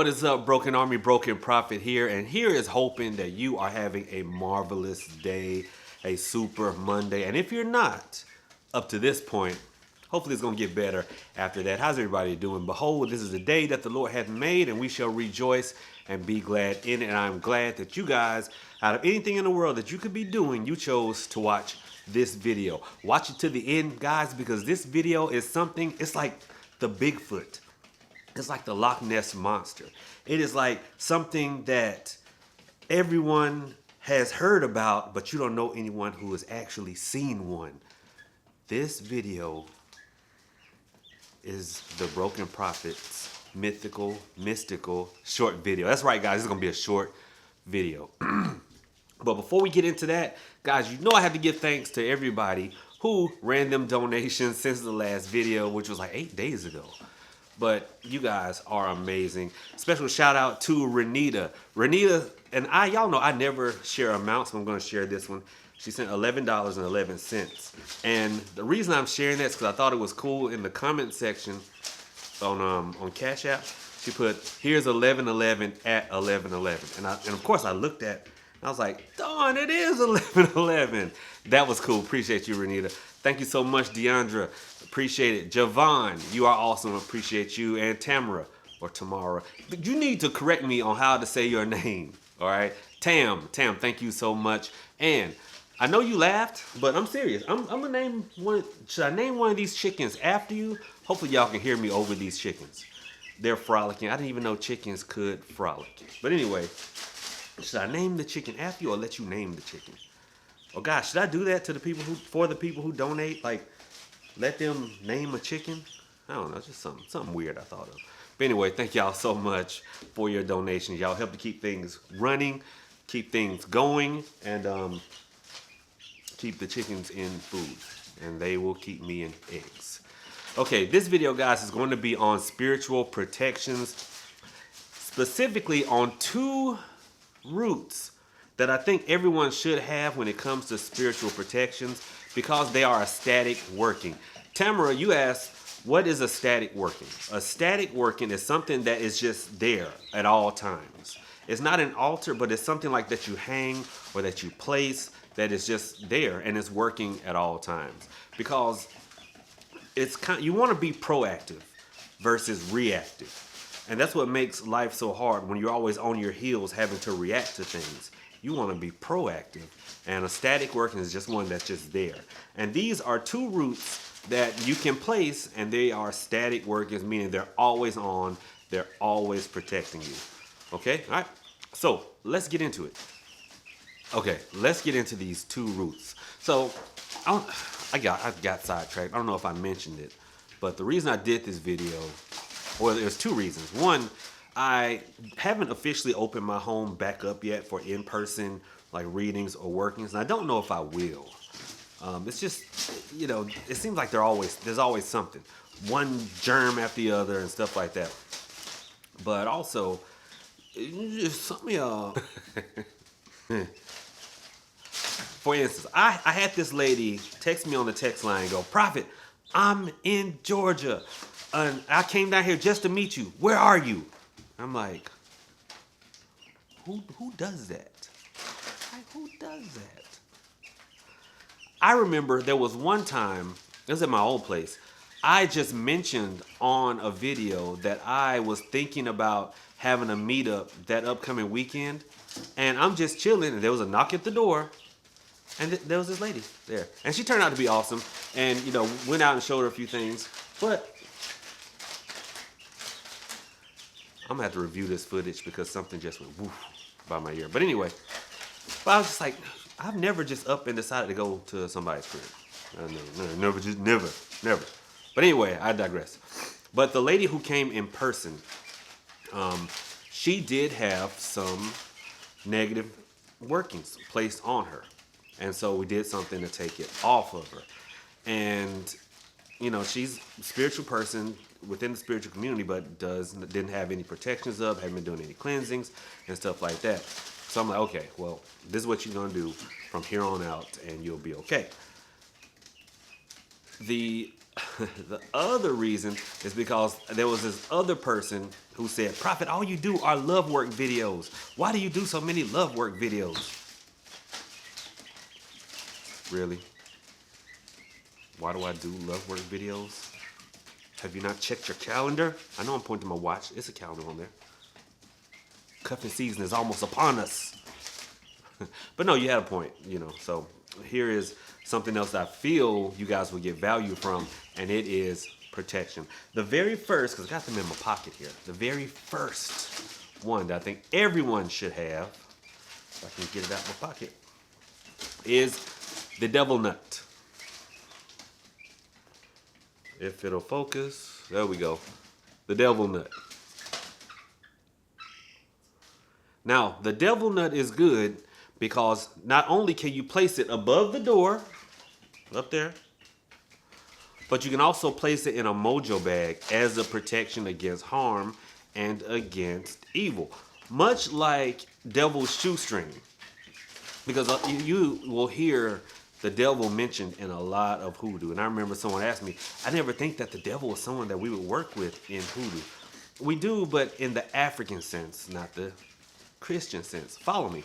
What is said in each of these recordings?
What is up, Broken Army, Broken Prophet here, and here is hoping that you are having a marvelous day, a super Monday. And if you're not, up to this point, hopefully it's going to get better after that. How's everybody doing? Behold, this is the day that the Lord hath made, and we shall rejoice and be glad in it. And I'm glad that you guys, out of anything in the world that you could be doing, you chose to watch this video. Watch it to the end, guys, because this video is something, it's like the Bigfoot. It's like the Loch Ness Monster. It is like something that everyone has heard about, but you don't know anyone who has actually seen one. This video is the Broken Prophet's mystical short video. That's right, guys. This is going to be a short video. But before we get into that, guys, you know I have to give thanks to everybody who ran them donations since the last video, which was like 8 days ago. But you guys are amazing. Special shout out to Renita. Renita and y'all know I never share amounts, so I'm going to share this one. She sent $11.11. And the reason I'm sharing that is because I thought it was cool. In the comment section on Cash App, she put, here's 1111 at 1111. And of course I looked at, and I was like, darn, it is 1111. That was cool. Appreciate you, Renita. Thank you so much, Deandra. Appreciate it. Javon, you are awesome. Appreciate you. And Tamara. You need to correct me on how to say your name. All right. Tam, thank you so much. And I know you laughed, but I'm serious. I'm gonna name one. Should I name one of these chickens after you? Hopefully y'all can hear me over these chickens. They're frolicking. I didn't even know chickens could frolic. But anyway, should I name the chicken after you or let you name the chicken? Oh gosh, should I do that to the people for the people who donate? Like, let them name a chicken? I don't know, just something weird I thought of. But anyway, thank y'all so much for your donations. Y'all help to keep things running, keep things going, and keep the chickens in food. And they will keep me in eggs. Okay, this video, guys, is going to be on spiritual protections, specifically on 2 roots that I think everyone should have when it comes to spiritual protections, because they are a static working. Tamara, you asked, what is a static working? A static working is something that is just there at all times. It's not an altar, but it's something like that you hang or that you place that is just there and it's working at all times. Because it's you want to be proactive versus reactive. And that's what makes life so hard when you're always on your heels having to react to things. You want to be proactive. And a static working is just one that's just there. And these are 2 roots that you can place, and they are static workings, meaning they're always on, they're always protecting you. Okay? All right. So let's get into it. Okay, let's get into these 2 roots. So I got sidetracked. I don't know if I mentioned it, but the reason I did this video, well, there's 2 reasons. One, I haven't officially opened my home back up yet for in-person like readings or workings, and I don't know if I will. It's just, you know, it seems like there's always something, one germ after the other and stuff like that. But also, some of y'all, for instance, I had this lady text me on the text line and go, Prophet, I'm in Georgia, and I came down here just to meet you. Where are you? I'm like, who does that? Like, who does that? I remember there was one time, it was at my old place, I just mentioned on a video that I was thinking about having a meetup that upcoming weekend, and I'm just chilling, and there was a knock at the door, and there was this lady there. And she turned out to be awesome, and, you know, went out and showed her a few things, but I'm gonna have to review this footage because something just went woof by my ear. But anyway, I was just like, I've never just up and decided to go to somebody's crib. Never. But anyway, I digress. But the lady who came in person, she did have some negative workings placed on her. And so we did something to take it off of her. And, you know, she's a spiritual person within the spiritual community, but didn't have any protections up, haven't been doing any cleansings and stuff like that. So I'm like, okay, well, this is what you're gonna do from here on out, and you'll be okay. The The other reason is because there was this other person who said, Prophet, all you do are love work videos. Why do you do so many love work videos? Really? Why do I do love work videos? Have you not checked your calendar? I know I'm pointing to my watch. It's a calendar on there. Cuffing season is almost upon us. But no, you had a point, So here is something else that I feel you guys will get value from, and it is protection. The very first, because I got them in my pocket here, the very first one that I think everyone should have, if I can get it out of my pocket, is the devil nut. If it'll focus, there we go. The devil nut. Now, the devil nut is good because not only can you place it above the door, up there, but you can also place it in a mojo bag as a protection against harm and against evil. Much like devil's shoestring. Because you will hear the devil mentioned in a lot of hoodoo. And I remember someone asked me, I never think that the devil was someone that we would work with in hoodoo. We do, but in the African sense, not the Christian sense. Follow me.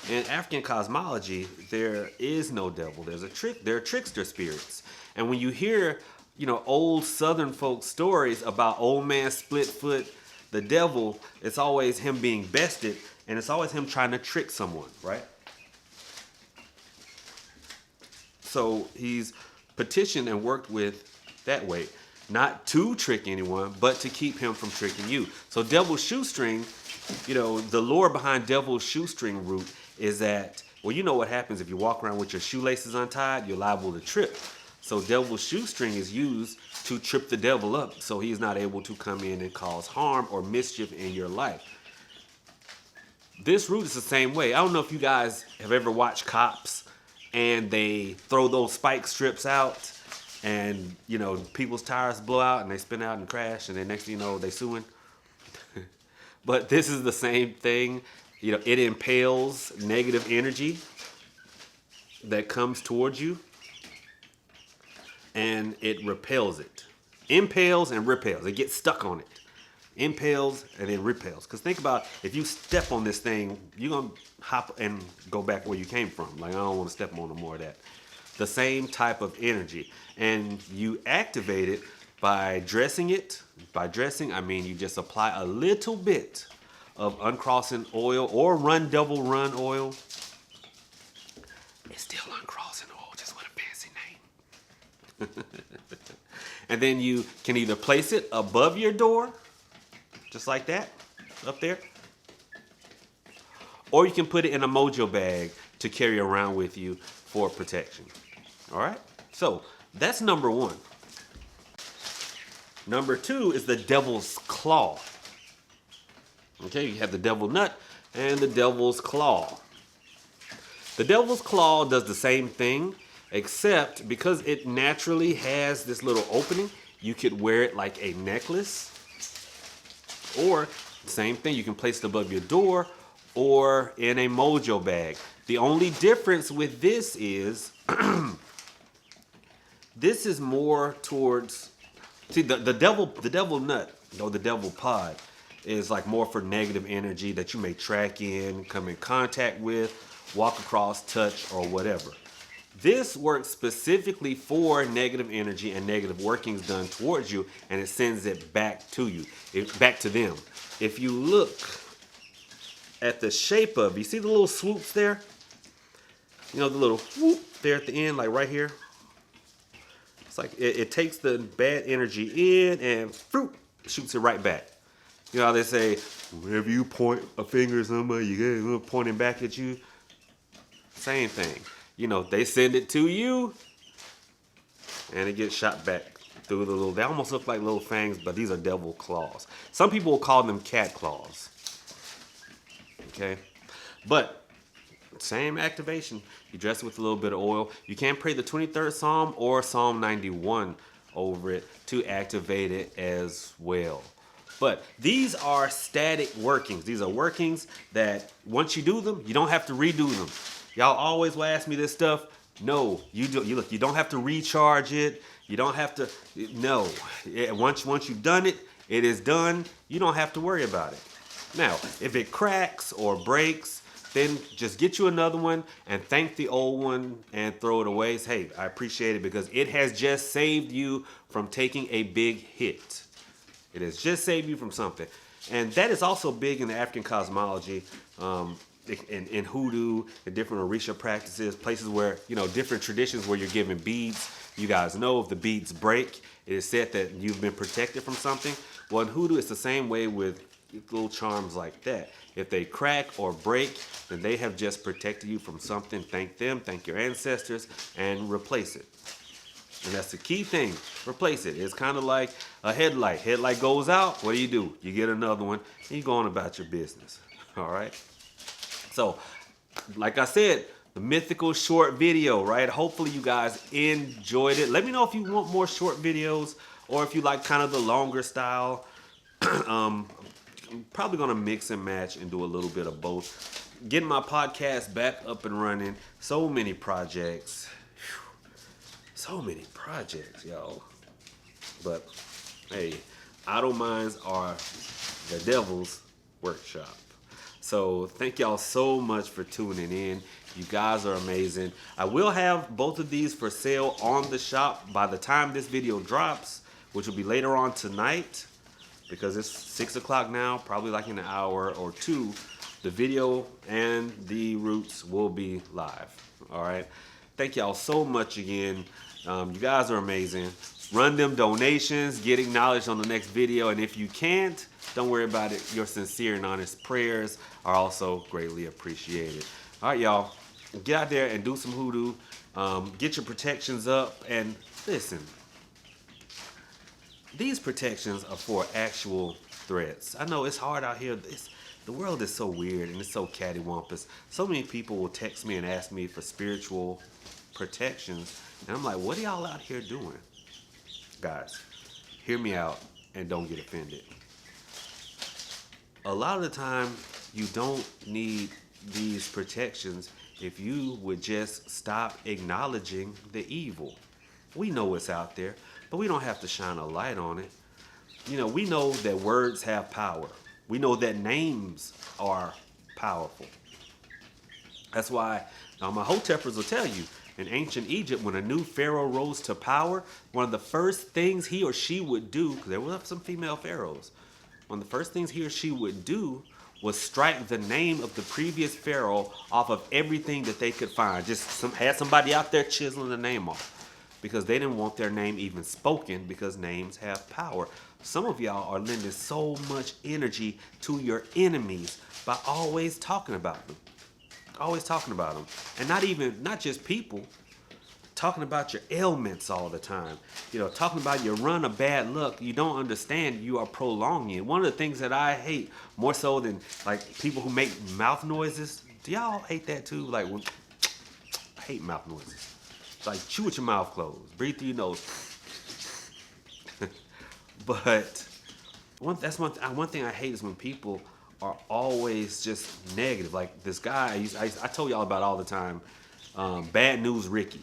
In African cosmology, there is no devil. There are trickster spirits. And when you hear, old Southern folk stories about old man Splitfoot, the devil, it's always him being bested, and it's always him trying to trick someone, right? So he's petitioned and worked with that way. Not to trick anyone, but to keep him from tricking you. So devil's shoestring, the lore behind devil's shoestring root is that, well, you know what happens if you walk around with your shoelaces untied, you're liable to trip. So devil's shoestring is used to trip the devil up so he's not able to come in and cause harm or mischief in your life. This root is the same way. I don't know if you guys have ever watched Cops and they throw those spike strips out and, people's tires blow out and they spin out and crash and then next thing you know, they suing. But this is the same thing. It impels negative energy that comes towards you and it repels it. Impales and repels. It gets stuck on it. Impales and then repels. Because think about, if you step on this thing, you're going to hop and go back where you came from. Like, I don't want to step on no more of that. The same type of energy. And you activate it by dressing it. By dressing, I mean you just apply a little bit of uncrossing oil or devil run oil. It's still uncrossing oil, just with a fancy name. And then you can either place it above your door, just like that, up there. Or you can put it in a mojo bag to carry around with you for protection. All right? So that's number one. Number two is the devil's claw. Okay, you have the devil nut and the devil's claw. The devil's claw does the same thing, except because it naturally has this little opening, you could wear it like a necklace. Or, same thing, you can place it above your door or in a mojo bag. The only difference with this is, this is more towards, see, the devil nut, the devil pod, is like more for negative energy that you may track in, come in contact with, walk across, touch, or whatever. This works specifically for negative energy and negative workings done towards you, and it sends it back to you, back to them. If you look at the shape of, you see the little swoops there? The little whoop there at the end, like right here. It's like it takes the bad energy in and shoots it right back. You know how they say, whenever you point a finger at somebody, you get a little pointing back at you. Same thing. They send it to you, and it gets shot back through the little, they almost look like little fangs, but these are devil claws. Some people will call them cat claws. Okay? But, same activation. You dress it with a little bit of oil. You can pray the 23rd Psalm or Psalm 91 over it to activate it as well. But these are static workings. These are workings that once you do them, you don't have to redo them. Y'all always will ask me this stuff. No, you do. You look. You don't have to recharge it. You don't have to. No. Once you've done it, it is done. You don't have to worry about it. Now, if it cracks or breaks, then just get you another one and thank the old one and throw it away. Say, hey, I appreciate it because it has just saved you from taking a big hit. It has just saved you from something. And that is also big in the African cosmology, in hoodoo, and different Orisha practices, places where, different traditions where you're giving beads. You guys know if the beads break, it is said that you've been protected from something. Well, in hoodoo, it's the same way with little charms like that. If they crack or break, then they have just protected you from something. Thank them, thank your ancestors, and replace it. And that's the key thing. Replace it. It's kind of like a headlight. Headlight goes out. What do? You get another one, and you go on about your business. All right? So, like I said, the mythical short video, right? Hopefully you guys enjoyed it. Let me know if you want more short videos or if you like kind of the longer style. I'm probably going to mix and match and do a little bit of both. Getting my podcast back up and running. So many projects. So many projects, y'all. But, hey, idle minds are the devil's workshop. So thank y'all so much for tuning in. You guys are amazing. I will have both of these for sale on the shop by the time this video drops, which will be later on tonight, because it's 6 o'clock now, probably like in an hour or two. The video and the roots will be live. All right. Thank y'all so much again. You guys are amazing. Run them donations, get acknowledged on the next video. And if you can't, don't worry about it. Your sincere and honest prayers are also greatly appreciated. All right, y'all. Get out there and do some hoodoo. Get your protections up. And listen, these protections are for actual threats. I know it's hard out here. The world is so weird and it's so cattywampus. So many people will text me and ask me for spiritual protections. And I'm like, what are y'all out here doing? Guys, hear me out and don't get offended. A lot of the time, you don't need these protections if you would just stop acknowledging the evil. We know what's out there, but we don't have to shine a light on it. We know that words have power. We know that names are powerful. That's why my Hotepers will tell you, in ancient Egypt, when a new pharaoh rose to power, one of the first things he or she would do, because there were some female pharaohs, one of the first things he or she would do was strike the name of the previous pharaoh off of everything that they could find. Just had somebody out there chiseling the name off, because they didn't want their name even spoken, because names have power. Some of y'all are lending so much energy to your enemies by always talking about them. Always talking about them. And not just people, talking about your ailments all the time. Talking about your run of bad luck. You don't understand you are prolonging it. One of the things that I hate more so than like people who make mouth noises. Do y'all hate that too? Like, I hate mouth noises. It's like chew with your mouth closed. Breathe through your nose. But one thing I hate is when people are always just negative. Like this guy I told y'all about all the time, Bad News Ricky.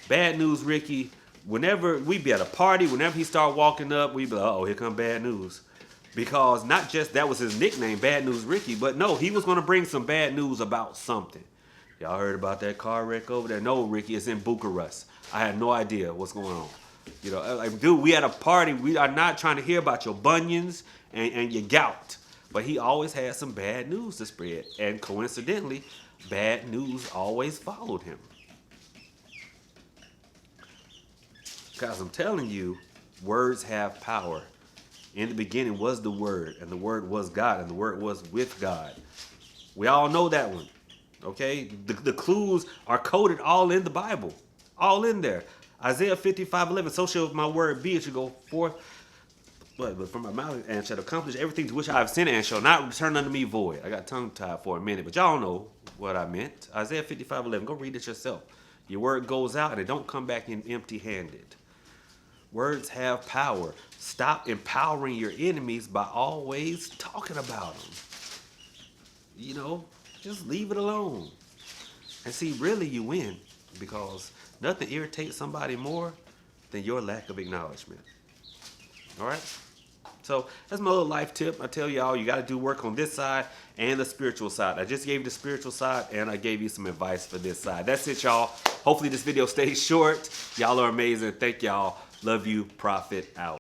Bad News Ricky, whenever we'd be at a party, whenever he started walking up, we'd be like, uh-oh, here come Bad News. Because not just that was his nickname, Bad News Ricky, but no, he was going to bring some bad news about something. Y'all heard about that car wreck over there? No, Ricky, it's in Bucharest. I had no idea what's going on. Like, dude, we at a party. We are not trying to hear about your bunions and your gout. But he always had some bad news to spread. And coincidentally, bad news always followed him. Guys, I'm telling you, words have power. In the beginning was the Word, and the Word was God, and the Word was with God. We all know that one. Okay? The clues are coded all in the Bible. All in there. Isaiah 55:11, so shall my word be, it shall go forth but from my mouth, and shall accomplish everything to which I have sent it, and shall not return unto me void. I got tongue-tied for a minute, but y'all know what I meant. Isaiah 55:11, go read it yourself. Your word goes out, and it don't come back in empty-handed. Words have power. Stop empowering your enemies by always talking about them. Just leave it alone. And see, really, you win. because nothing irritates somebody more than your lack of acknowledgement. All right? So that's my little life tip. I tell y'all, you got to do work on this side and the spiritual side. I just gave you the spiritual side, and I gave you some advice for this side. That's it, y'all. Hopefully this video stays short. Y'all are amazing. Thank y'all. Love you. Profit out.